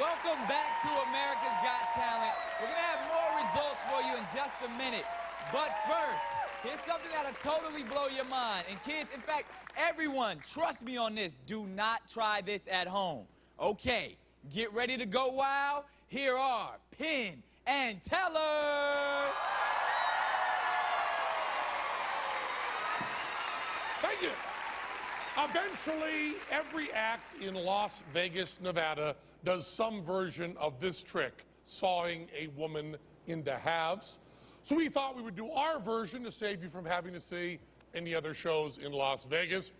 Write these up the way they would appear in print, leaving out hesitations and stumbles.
Welcome back to America's Got Talent. We're going to have more results for you in just a minute. But first, here's something that'll totally blow your mind. And kids, in fact, everyone, trust me on this, do not try this at home. Okay, get ready to go wild. Here are Penn and Teller. Thank you. Eventually, every act in Las Vegas, Nevada, does some version of this trick, sawing a woman into halves. So we thought we would do our version to save you from having to see any other shows in Las Vegas.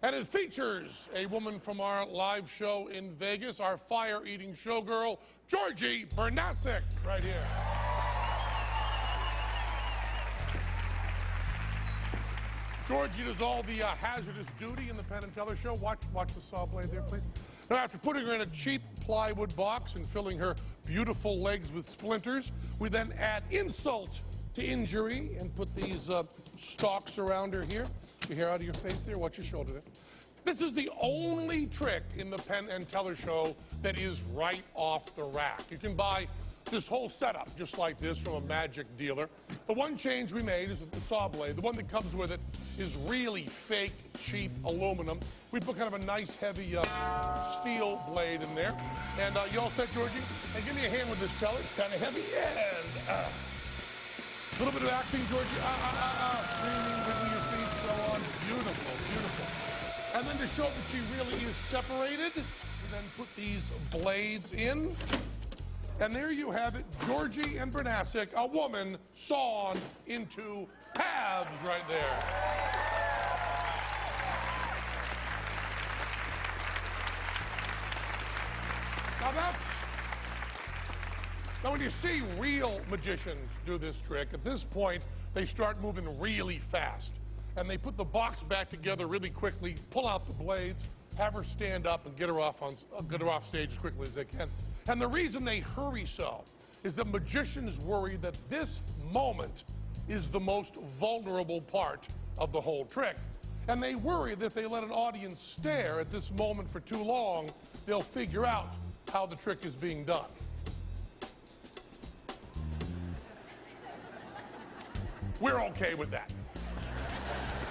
And it features a woman from our live show in Vegas, our fire-eating showgirl, Georgie Bernasic, right here. Georgie does all the hazardous duty in the Penn and Teller show. Watch the saw blade there, please. Now, after putting her in a cheap plywood box and filling her beautiful legs with splinters, we then add insult to injury and put these stalks around her here. Your hair out of your face there. Watch your shoulder there. This is the only trick in the Penn and Teller show that is right off the rack. You can buy this whole setup just like this from a magic dealer. The one change we made is with the saw blade. The one that comes with it is really fake, cheap aluminum. We put kind of a nice, heavy steel blade in there. And you all set, Georgie? And give me a hand with this Teller. It's kind of heavy. And a little bit of acting, Georgie. Screaming, wiggling your feet, so on. Beautiful, beautiful. And then to show that she really is separated, we then put these blades in. And there you have it, Georgie and Bernasic, a woman sawn into halves right there. Now when you see real magicians do this trick, at this point, they start moving really fast. And they put the box back together really quickly, pull out the blades, have her stand up and get her off stage as quickly as they can. And the reason they hurry so is that magicians worry that this moment is the most vulnerable part of the whole trick. And they worry that if they let an audience stare at this moment for too long, they'll figure out how the trick is being done. We're okay with that.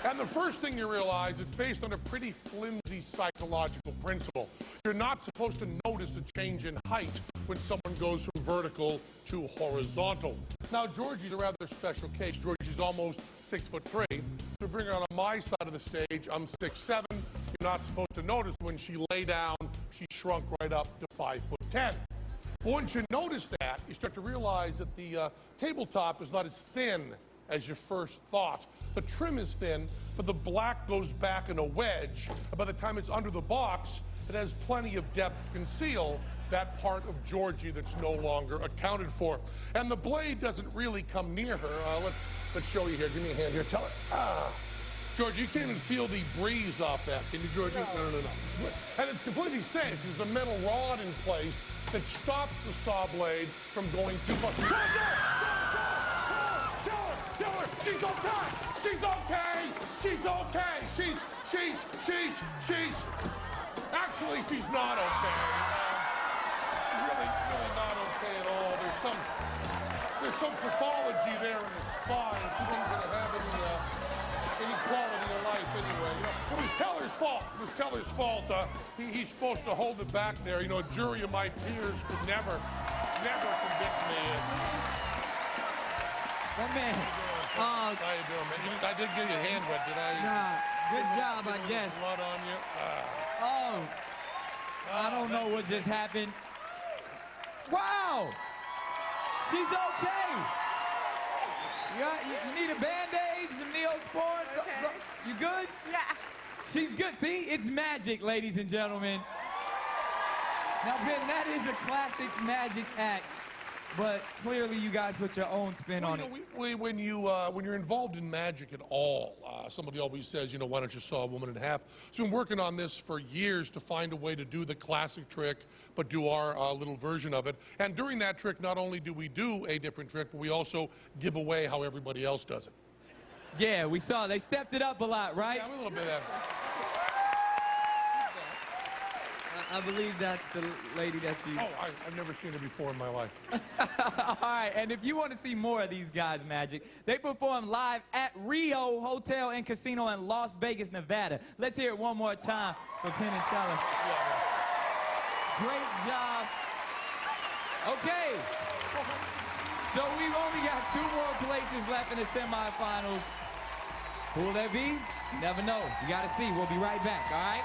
And the first thing you realize, it's based on a pretty flimsy psychological principle. You're not supposed to notice a change in height when someone goes from vertical to horizontal. Now, Georgie's a rather special case. Georgie's almost 6'3". To bring her on my side of the stage, I'm 6'7". You're not supposed to notice when she lay down, she shrunk right up to 5'10". But once you notice that, you start to realize that the tabletop is not as thin as your first thought. The trim is thin, but the black goes back in a wedge. And by the time it's under the box, it has plenty of depth to conceal that part of Georgie that's no longer accounted for. And the blade doesn't really come near her. Let's show you here. Give me a hand here. Tell her. Georgie, you can't even feel the breeze off that. Can you, Georgie? No. And it's completely safe. There's a metal rod in place that stops the saw blade from going too far. She's okay! She's okay! She's okay! She's... Actually, she's not okay. Really not okay at all. There's some pathology there in the spine. She wasn't going to have any quality of life anyway. You know, it was Teller's fault. It was Teller's fault. He's supposed to hold it back there. You know, a jury of my peers could never convict me. That man. How you doing, man? I did get your hand wet, did I? Nah, good job, I guess. Blood on you? I don't know what just happened. Wow! She's okay. You need a Band-Aid, some Neosporin? Okay. You good? Yeah. She's good. See, it's magic, ladies and gentlemen. Now, Ben, that is a classic magic act. But clearly, you guys put your own spin on it. When you're involved in magic at all, somebody always says, you know, why don't you saw a woman in half? So we've been working on this for years to find a way to do the classic trick, but do our little version of it. And during that trick, not only do we do a different trick, but we also give away how everybody else does it. Yeah, we saw. They stepped it up a lot, right? Yeah, a little bit of that. I believe that's the lady that you... Oh, I've never seen her before in my life. All right, and if you want to see more of these guys' magic, they perform live at Rio Hotel and Casino in Las Vegas, Nevada. Let's hear it one more time for Penn and Teller. Great job. Okay, so we've only got 2 more places left in the semifinals. Who will that be? You never know. You got to see. We'll be right back, all right?